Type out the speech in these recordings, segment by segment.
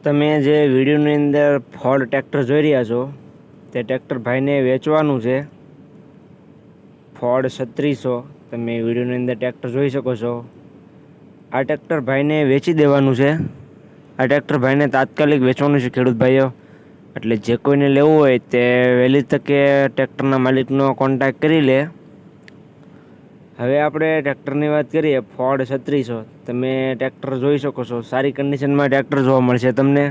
તમે જે વિડીયોની અંદર ફોર્ડ ટ્રેક્ટર જોઈ રહ્યા છો તે ટ્રેક્ટર ભાઈને વેચવાનું છે. ફોર્ડ 3600 તમે વિડીયોની અંદર ટ્રેક્ટર જોઈ શકો છો. આ ટ્રેક્ટર ભાઈને વેચી દેવાનું છે. આ ટ્રેક્ટર ભાઈને તાત્કાલિક વેચવાનું છે ખેડૂત ભાઈઓ. એટલે જે કોઈને લેવું હોય તે વહેલી તકે ટ્રેક્ટરના માલિકનો કોન્ટેક્ટ કરી લે. હવે આપણે ટ્રેક્ટરની વાત કરીએ. ફોર્ડ 3600 તમે ટ્રેક્ટર જોઈ શકો છો. સારી કન્ડિશનમાં ટ્રેક્ટર જોવા મળશે તમને.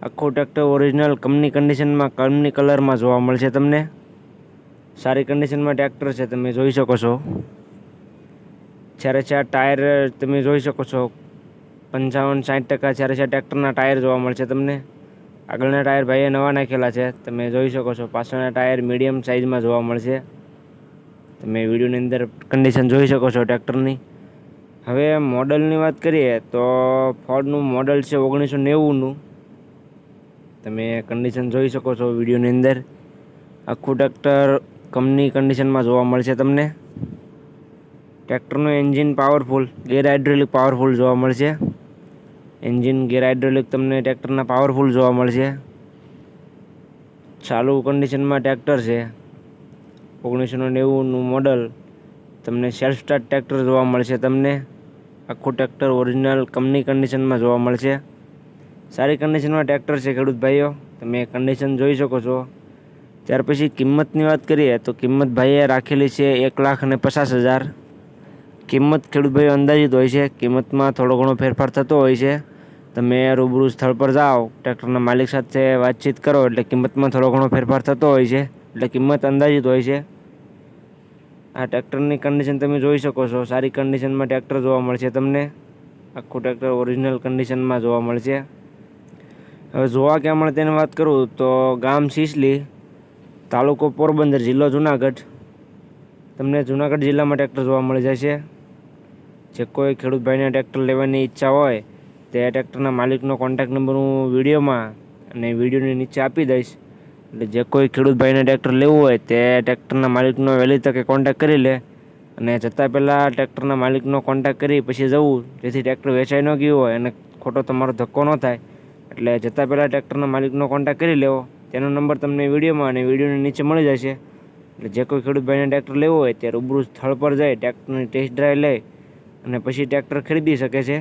આખું ટ્રેક્ટર ઓરિજિનલ કંપની કન્ડિશનમાં, કંપની કલરમાં જોવા મળશે તમને. સારી કન્ડિશનમાં ટ્રેક્ટર છે, તમે જોઈ શકો છો. ચારે ચાર ટાયર તમે જોઈ શકો છો. 55-60% ચારે ચાર ટ્રેક્ટરના ટાયર જોવા મળશે તમને. આગળના ટાયર ભાઈએ નવા નાખેલા છે, તમે જોઈ શકો છો. પાછળના ટાયર મીડિયમ સાઇઝમાં જોવા મળશે. તમે વિડીયોની અંદર કન્ડિશન જોઈ શકો છો ટ્રેક્ટરની. હવે મોડલની વાત કરીએ તો ફોર્ડનું મોડલ છે 1990નું. તમે કન્ડિશન જોઈ શકો છો વિડીયોની અંદર. આખું ટ્રેક્ટર કંપની કન્ડિશનમાં જોવા મળશે તમને. ટ્રેક્ટરનું engine powerful, gear hydraulic powerful જોવા મળશે. એન્જિન ગેર હાઇડ્રોલિક તમને ટ્રેક્ટરના પાવરફુલ જોવા મળશે. ચાલુ કન્ડિશનમાં ટ્રેક્ટર છે. 1990નું મોડલ. તમને સેલ્ફ સ્ટાર્ટ ટ્રેક્ટર જોવા મળશે તમને. આખું ટ્રેક્ટર ઓરિજિનલ કંપની કન્ડિશનમાં જોવા મળશે. સારી કન્ડિશનમાં ટ્રેક્ટર છે ખેડૂત ભાઈઓ, તમે કન્ડિશન જોઈ શકો છો. ત્યાર પછી કિંમતની વાત કરીએ તો કિંમત ભાઈએ રાખેલી છે 1,50,000. કિંમત ખેડૂત ભાઈઓ અંદાજિત હોય છે. કિંમતમાં થોડો ઘણો ફેરફાર થતો હોય છે. તમે રૂબરૂ સ્થળ પર જાઓ, ટ્રેક્ટરના માલિક સાથે વાતચીત કરો એટલે કિંમતમાં થોડો ઘણો ફેરફાર થતો હોય છે. એટલે કિંમત અંદાજિત હોય છે. આ ટ્રેક્ટરની કન્ડિશન તમે જોઈ શકો છો. સારી કન્ડિશનમાં ટ્રેક્ટર જોવા મળશે તમને. આખું ટ્રેક્ટર ઓરિજિનલ કન્ડિશનમાં જોવા મળશે. હવે જોવા ક્યાં મળે તેની વાત કરું તો ગામ સિસલી, તાલુકો પોરબંદર, જિલ્લો જુનાગઢ. તમને જુનાગઢ જિલ્લામાં ટ્રેક્ટર જોવા મળી જશે. જે કોઈ ખેડૂત ભાઈને ટ્રેક્ટર લેવાની ઈચ્છા હોય તે ટ્રેક્ટરના માલિકનો કોન્ટેક્ટ નંબર હું વિડીયોમાં અને વિડીયોની નીચે આપી દઈશ. એટલે જે કોઈ ખેડૂત ભાઈને ટ્રેક્ટર લેવું હોય તે ટ્રેક્ટરના માલિકનો વહેલી તકે કોન્ટેક્ટ કરી લે. અને જતાં પહેલાં ટ્રેક્ટરના માલિકનો કોન્ટેક્ટ કરી પછી જવું, જેથી ટ્રેક્ટર વેચાઈ ન ગયું હોય અને ખોટો તમારો ધક્કો ન થાય. એટલે જતાં પહેલાં ટ્રેક્ટરના માલિકનો કોન્ટેક્ટ કરી લેવો. તેનો નંબર તમને વિડીયોમાં અને વિડીયોની નીચે મળી જશે. એટલે જે કોઈ ખેડૂત ભાઈને ટ્રેક્ટર લેવું હોય તે રૂબરૂ સ્થળ પર જઈ ટ્રેક્ટરની ટેસ્ટ ડ્રાઈવ લઈ અને પછી ટ્રેક્ટર ખરીદી શકે છે.